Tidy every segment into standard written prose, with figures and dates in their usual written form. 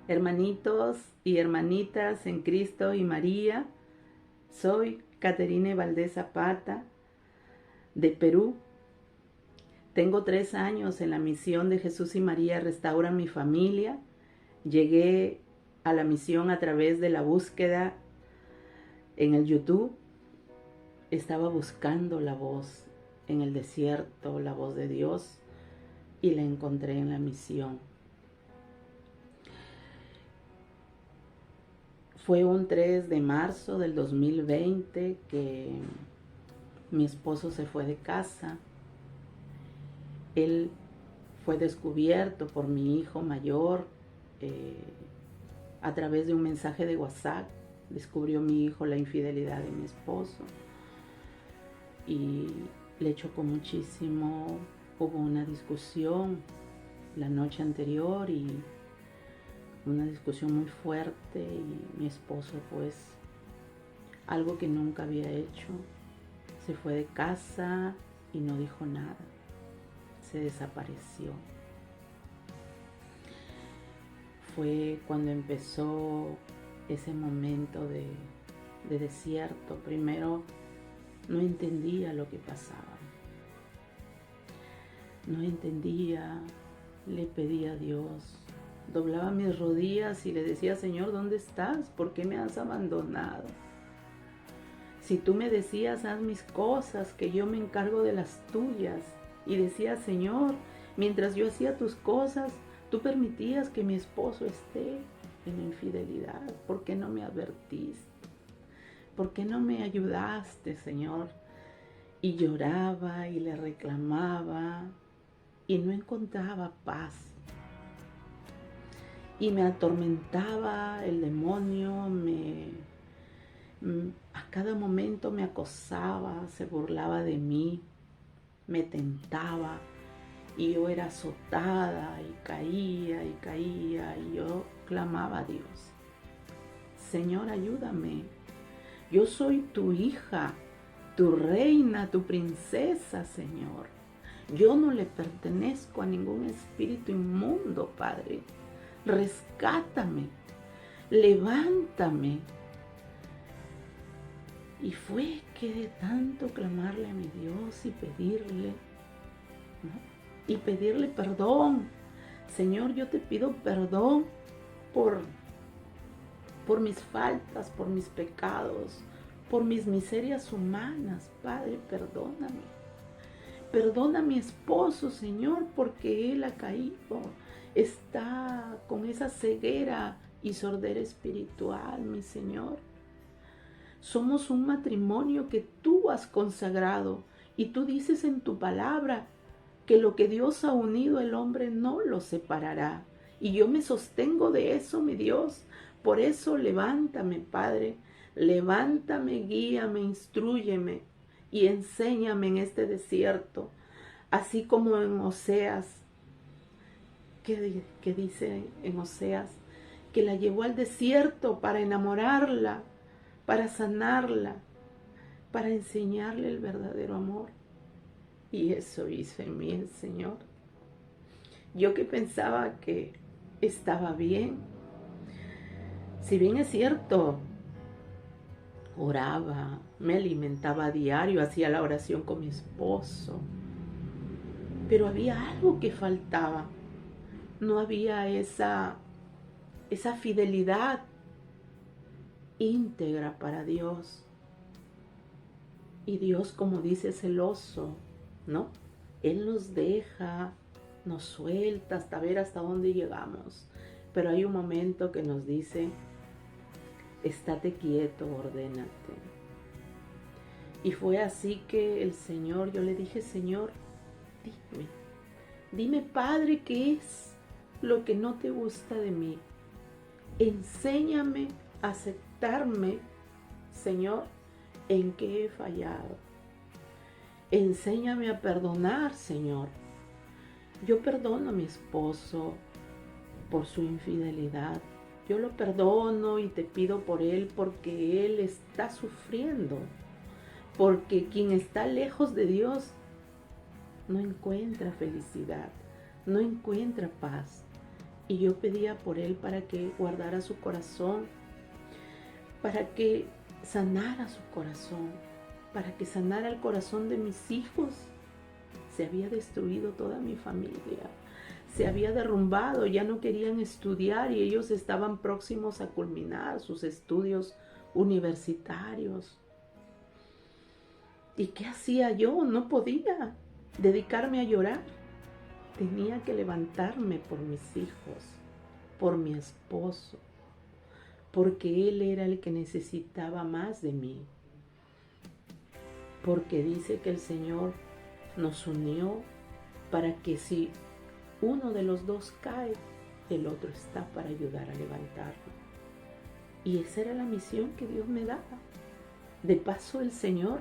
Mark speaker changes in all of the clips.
Speaker 1: Hermanitos y hermanitas en Cristo y María, soy Caterine Valdés Zapata de Perú. Tengo 3 años en la misión de Jesús y María Restaura mi Familia. Llegué a la misión a través de la búsqueda en el YouTube. Estaba buscando la voz en el desierto, la voz de Dios, y la encontré en la misión. Fue un 3 de marzo del 2020 que mi esposo se fue de casa. Él fue descubierto por mi hijo mayor a través de un mensaje de WhatsApp. Descubrió mi hijo la infidelidad de mi esposo y le chocó muchísimo. Hubo una discusión la noche anterior y una discusión muy fuerte, y mi esposo, pues, algo que nunca había hecho, se fue de casa y no dijo nada, se desapareció. Fue cuando empezó ese momento de desierto. Primero no entendía lo que pasaba, no entendía, le pedía a Dios, doblaba mis rodillas y le decía: Señor, ¿dónde estás? ¿Por qué me has abandonado? Si tú me decías, haz mis cosas, que yo me encargo de las tuyas. Y decía: Señor, mientras yo hacía tus cosas, tú permitías que mi esposo esté en infidelidad. ¿Por qué no me advertiste? ¿Por qué no me ayudaste, Señor? Y lloraba y le reclamaba y no encontraba paz. Y me atormentaba el demonio, a cada momento me acosaba, se burlaba de mí, me tentaba, y yo era azotada y caía y yo clamaba a Dios: Señor, ayúdame, yo soy tu hija, tu reina, tu princesa, Señor. Yo no le pertenezco a ningún espíritu inmundo, Padre. Rescátame, levántame. Y fue que de tanto clamarle a mi Dios y pedirle, ¿no? Y pedirle perdón: Señor, yo te pido perdón por mis faltas, por mis pecados, por mis miserias humanas. Padre, perdóname. Perdona a mi esposo, Señor, porque él ha caído. Está con esa ceguera y sordera espiritual, mi Señor. Somos un matrimonio que tú has consagrado, y tú dices en tu palabra que lo que Dios ha unido, el hombre no lo separará. Y yo me sostengo de eso, mi Dios. Por eso levántame, Padre. Levántame, guíame, instrúyeme y enséñame en este desierto. Así como en Oseas, que dice en Oseas, que la llevó al desierto para enamorarla, para sanarla, para enseñarle el verdadero amor. Y eso hizo en mí el Señor. Yo que pensaba que estaba bien, si bien es cierto, oraba, me alimentaba a diario, hacía la oración con mi esposo, pero había algo que faltaba. No había esa fidelidad íntegra para Dios. Y Dios, como dice, es celoso, ¿no? Él nos deja, nos suelta hasta ver hasta dónde llegamos. Pero hay un momento que nos dice: estate quieto, ordénate. Y fue así que el Señor, yo le dije: Señor, dime, Padre, ¿qué es lo que no te gusta de mí? Enséñame a aceptarme, Señor, en qué he fallado. Enséñame a perdonar, Señor. Yo perdono a mi esposo por su infidelidad. Yo lo perdono y te pido por él, porque él está sufriendo. Porque quien está lejos de Dios no encuentra felicidad, no encuentra paz. Y yo pedía por él para que guardara su corazón, para que sanara su corazón, para que sanara el corazón de mis hijos. Se había destruido toda mi familia, se había derrumbado, ya no querían estudiar y ellos estaban próximos a culminar sus estudios universitarios. ¿Y qué hacía yo? No podía dedicarme a llorar. Tenía que levantarme por mis hijos, por mi esposo, porque él era el que necesitaba más de mí. Porque dice que el Señor nos unió para que si uno de los dos cae, el otro está para ayudar a levantarlo. Y esa era la misión que Dios me daba. De paso, el Señor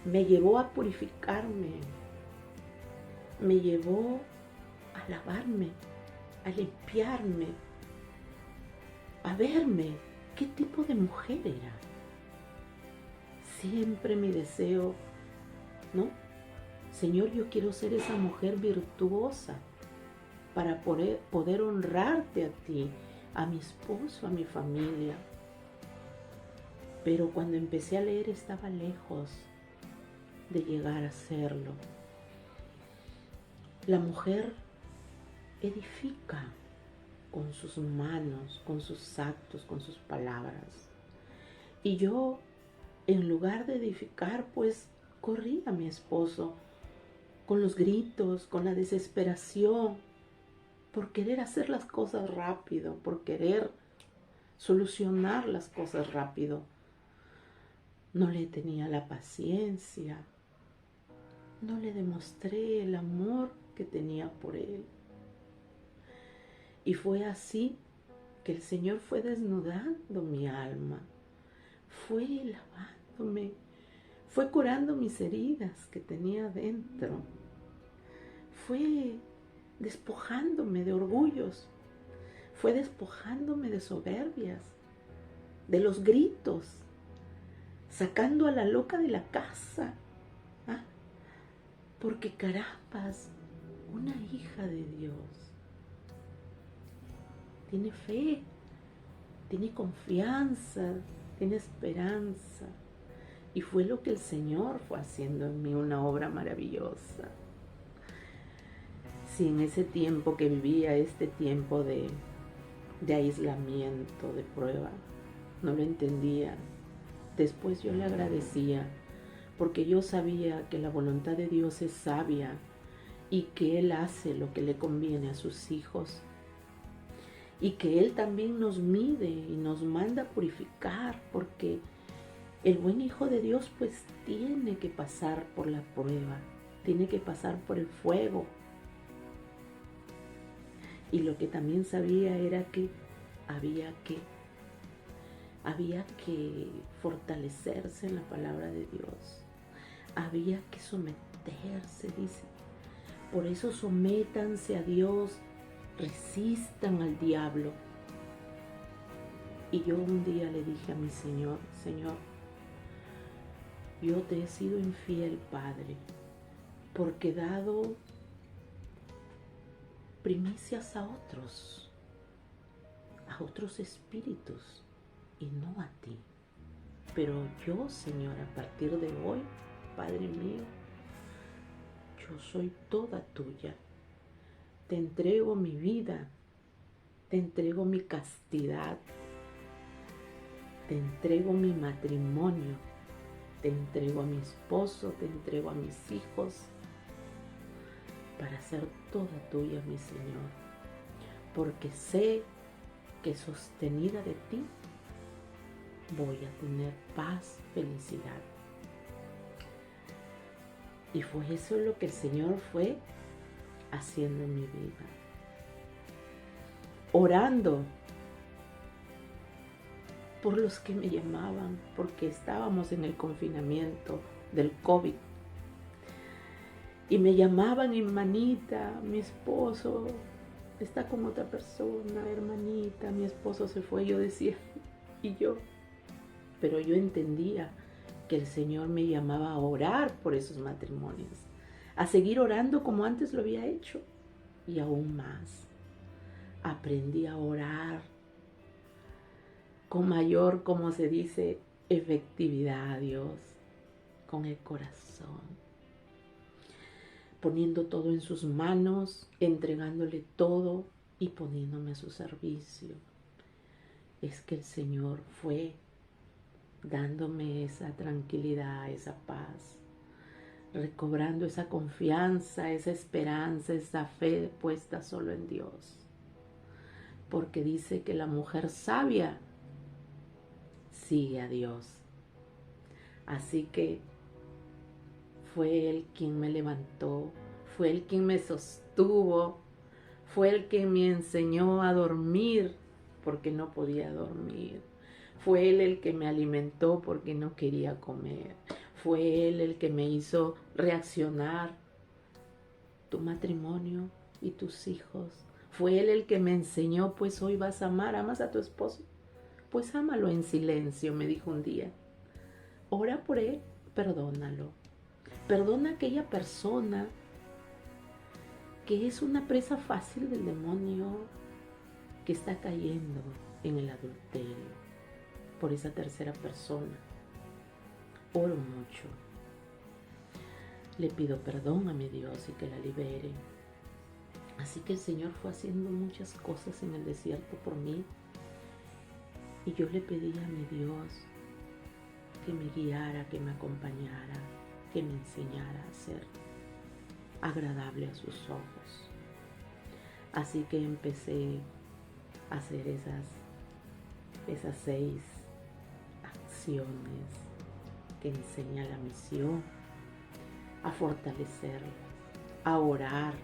Speaker 1: me llevó a purificarme, me llevó a lavarme, a limpiarme, a verme qué tipo de mujer era. Siempre mi deseo, ¿no? Señor, yo quiero ser esa mujer virtuosa para poder honrarte a ti, a mi esposo, a mi familia. Pero cuando empecé a leer estaba lejos de llegar a serlo. La mujer edifica con sus manos, con sus actos, con sus palabras. Y yo, en lugar de edificar, pues corrí a mi esposo con los gritos, con la desesperación, por querer hacer las cosas rápido, por querer solucionar las cosas rápido. No le tenía la paciencia, no le demostré el amor que tenía por él. Y fue así que el Señor fue desnudando mi alma, fue lavándome, fue curando mis heridas que tenía dentro, fue despojándome de orgullos, fue despojándome de soberbias, de los gritos, sacando a la loca de la casa. Porque carambas, una hija de Dios tiene fe, tiene confianza, tiene esperanza. Y fue lo que el Señor fue haciendo en mí, una obra maravillosa. Si en ese tiempo que vivía, este tiempo de aislamiento, de prueba, no lo entendía, después yo le agradecía, porque yo sabía que la voluntad de Dios es sabia y que Él hace lo que le conviene a sus hijos y que Él también nos mide y nos manda a purificar, porque el buen hijo de Dios pues tiene que pasar por la prueba, tiene que pasar por el fuego. Y lo que también sabía era que había que fortalecerse en la palabra de Dios. Había que someterse, dice. Por eso sométanse a Dios, resistan al diablo. Y yo un día le dije a mi Señor, Señor, yo te he sido infiel, Padre, porque he dado primicias a otros espíritus y no a ti. Pero yo, Señor, a partir de hoy, Padre mío, yo soy toda tuya. Te entrego mi vida, te entrego mi castidad, te entrego mi matrimonio, te entrego a mi esposo, te entrego a mis hijos, para ser toda tuya, mi Señor, porque sé que sostenida de ti voy a tener paz, felicidad. Y fue eso lo que el Señor fue haciendo en mi vida. Orando por los que me llamaban, porque estábamos en el confinamiento del COVID. Y me llamaban, hermanita, mi esposo está con otra persona, hermanita, mi esposo se fue. Yo decía, pero yo entendía que el Señor me llamaba a orar por esos matrimonios, a seguir orando como antes lo había hecho. y aún más. Aprendí a orar con mayor, como se dice, efectividad a Dios, con el corazón, poniendo todo en sus manos, entregándole todo y poniéndome a su servicio. Es que el Señor fue dándome esa tranquilidad, esa paz, recobrando esa confianza, esa esperanza, esa fe puesta solo en Dios. Porque dice que la mujer sabia sigue a Dios. Así que fue Él quien me levantó, fue Él quien me sostuvo, fue Él quien me enseñó a dormir porque no podía dormir. Fue Él el que me alimentó porque no quería comer. Fue Él el que me hizo reaccionar tu matrimonio y tus hijos. Fue Él el que me enseñó, pues hoy vas a amar, ¿amas a tu esposo? Pues ámalo en silencio, me dijo un día. Ora por él, perdónalo. Perdona a aquella persona que es una presa fácil del demonio, que está cayendo en el adulterio por esa tercera persona. Oro mucho. Le pido perdón a mi Dios y que la libere. Así que el Señor fue haciendo muchas cosas en el desierto por mí. Y yo le pedí a mi Dios que me guiara, que me acompañara, que me enseñara a ser agradable a sus ojos. Así que empecé a hacer esas 6 acciones que enseña la misión, a fortalecerlas, a orar,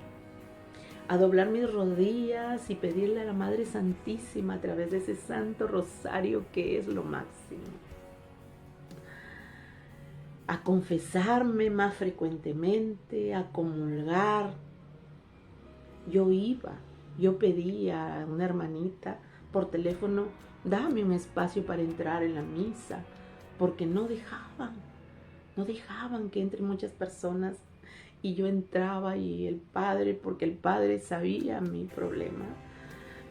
Speaker 1: a doblar mis rodillas y pedirle a la Madre Santísima a través de ese Santo Rosario que es lo máximo, a confesarme más frecuentemente, a comulgar. Yo pedía a una hermanita por teléfono, dame un espacio para entrar en la misa, porque no dejaban que entre muchas personas, y yo entraba y porque el Padre sabía mi problema,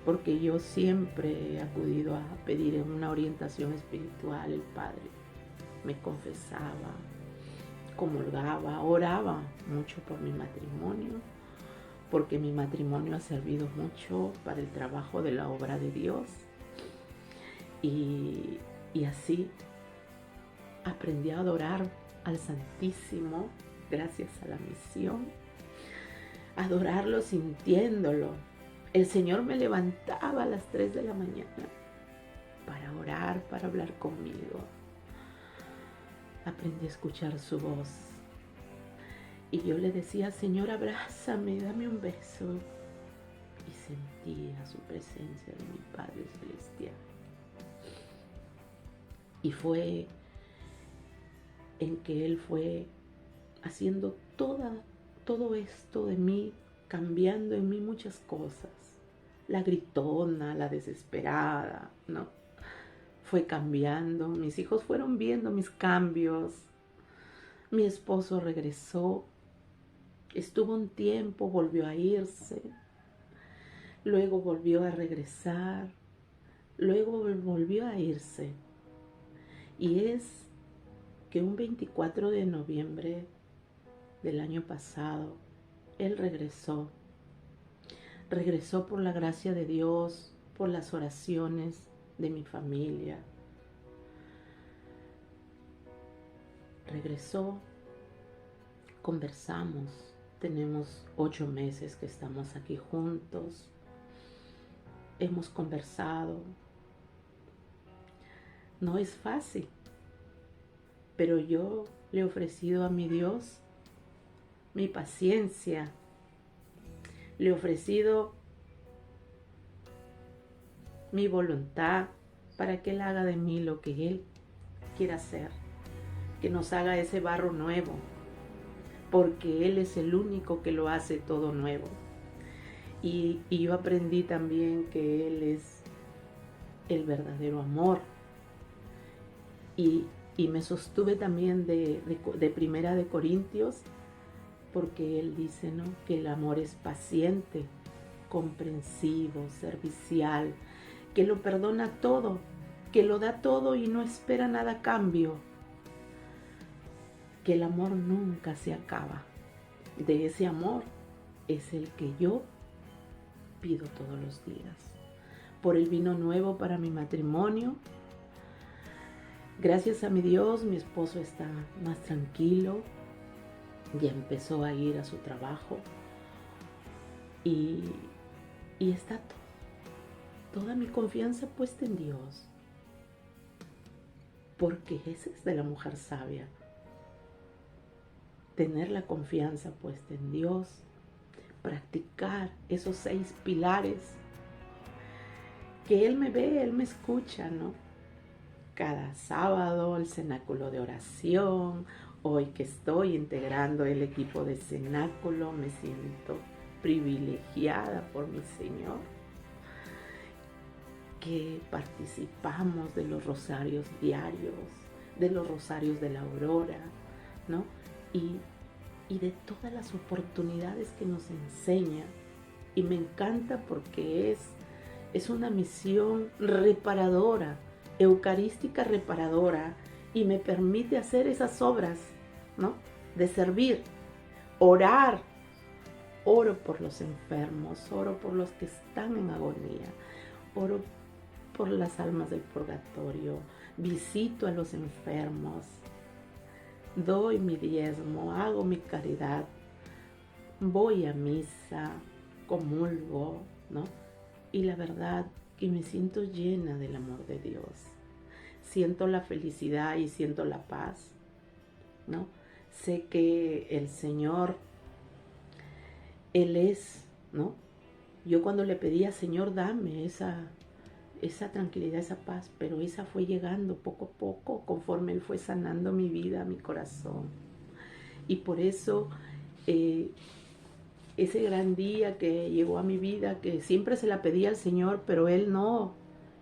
Speaker 1: porque yo siempre he acudido a pedir una orientación espiritual. El Padre me confesaba, comulgaba, oraba mucho por mi matrimonio, porque mi matrimonio ha servido mucho para el trabajo de la obra de Dios. Y así aprendí a adorar al Santísimo gracias a la misión, adorarlo sintiéndolo. El Señor me levantaba a las 3 de la mañana para orar, para hablar conmigo. Aprendí a escuchar su voz. Y yo le decía, Señor, abrázame, dame un beso. Y sentía su presencia de mi Padre Celestial. Y fue en que Él fue haciendo todo esto de mí, cambiando en mí muchas cosas. La gritona, la desesperada, ¿no? Fue cambiando. Mis hijos fueron viendo mis cambios. Mi esposo regresó. Estuvo un tiempo, volvió a irse. Luego volvió a regresar. Luego volvió a irse. Y es que un 24 de noviembre del año pasado, Él regresó. Regresó por la gracia de Dios, por las oraciones de mi familia. Regresó, conversamos. Tenemos 8 meses que estamos aquí juntos. Hemos conversado. No es fácil, pero yo le he ofrecido a mi Dios mi paciencia. Le he ofrecido mi voluntad para que Él haga de mí lo que Él quiera hacer. Que nos haga ese barro nuevo, porque Él es el único que lo hace todo nuevo. Y yo aprendí también que Él es el verdadero amor. Y me sostuve también de Primera de Corintios, porque Él dice, ¿no?, que el amor es paciente, comprensivo, servicial, que lo perdona todo, que lo da todo y no espera nada a cambio, que el amor nunca se acaba. De ese amor es el que yo pido todos los días. Por el vino nuevo para mi matrimonio. Gracias a mi Dios, mi esposo está más tranquilo, ya empezó a ir a su trabajo y está toda mi confianza puesta en Dios, porque esa es de la mujer sabia, tener la confianza puesta en Dios, practicar esos 6 pilares, que Él me ve, Él me escucha, ¿no? Cada sábado el cenáculo de oración. Hoy que estoy integrando el equipo de cenáculo, me siento privilegiada por mi Señor, que participamos de los rosarios diarios, de los rosarios de la aurora, ¿no? Y de todas las oportunidades que nos enseña. Y me encanta porque es una misión reparadora, eucarística reparadora, y me permite hacer esas obras, ¿no? De servir, orar. Oro por los enfermos, oro por los que están en agonía, oro por las almas del purgatorio, visito a los enfermos, doy mi diezmo, hago mi caridad, voy a misa, comulgo, ¿no? Y la verdad que me siento llena del amor de Dios. Siento la felicidad y siento la paz, ¿no? Sé que el Señor, Él es, ¿no? Yo cuando le pedía, Señor, dame esa tranquilidad, esa paz, pero esa fue llegando poco a poco conforme Él fue sanando mi vida, mi corazón. Y por eso ese gran día que llegó a mi vida, que siempre se la pedía al Señor, pero Él no.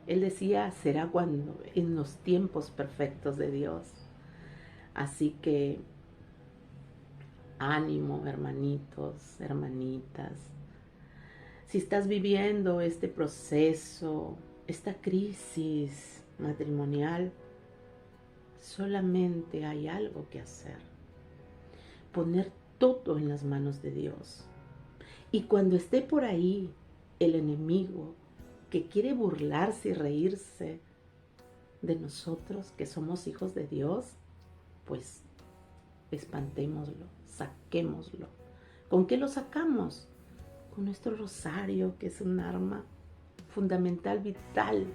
Speaker 1: Él decía, será cuando, en los tiempos perfectos de Dios. Así que ánimo, hermanitos, hermanitas. Si estás viviendo este proceso, esta crisis matrimonial, solamente hay algo que hacer. Poner todo en las manos de Dios. Y cuando esté por ahí el enemigo que quiere burlarse y reírse de nosotros, que somos hijos de Dios, pues espantémoslo, saquémoslo. ¿Con qué lo sacamos? Con nuestro rosario, que es un arma fundamental, vital,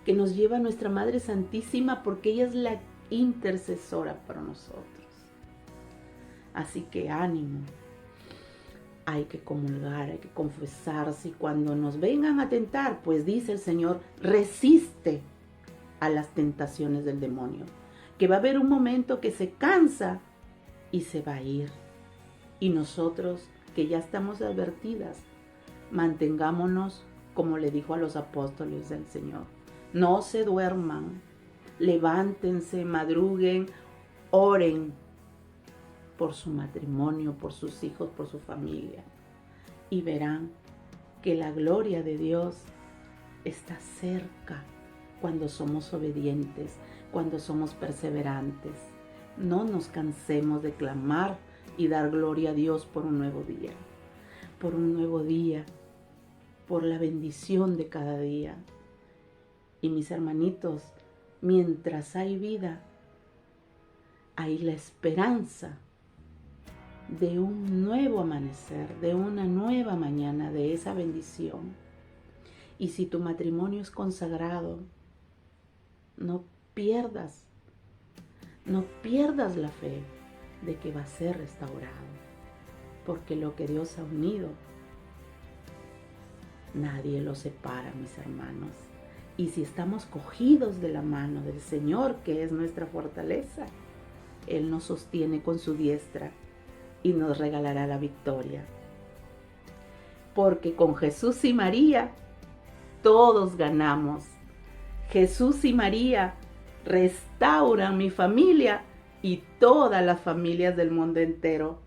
Speaker 1: que nos lleva a nuestra Madre Santísima, porque ella es la intercesora para nosotros. Así que ánimo. Hay que comulgar, hay que confesarse, y cuando nos vengan a tentar, pues dice el Señor, resiste a las tentaciones del demonio, que va a haber un momento que se cansa y se va a ir. Y nosotros, que ya estamos advertidas, mantengámonos, como le dijo a los apóstoles del Señor, no se duerman, levántense, madruguen, oren por su matrimonio, por sus hijos, por su familia, y verán que la gloria de Dios está cerca cuando somos obedientes, cuando somos perseverantes. No nos cansemos de clamar y dar gloria a Dios por un nuevo día, por la bendición de cada día. Y mis hermanitos, mientras hay vida, hay la esperanza de un nuevo amanecer, de una nueva mañana, de esa bendición. Y si tu matrimonio es consagrado, no pierdas la fe de que va a ser restaurado, porque lo que Dios ha unido, nadie lo separa, mis hermanos. Y si estamos cogidos de la mano del Señor, que es nuestra fortaleza, Él nos sostiene con su diestra y nos regalará la victoria. Porque con Jesús y María todos ganamos. Jesús y María restauran mi familia y todas las familias del mundo entero.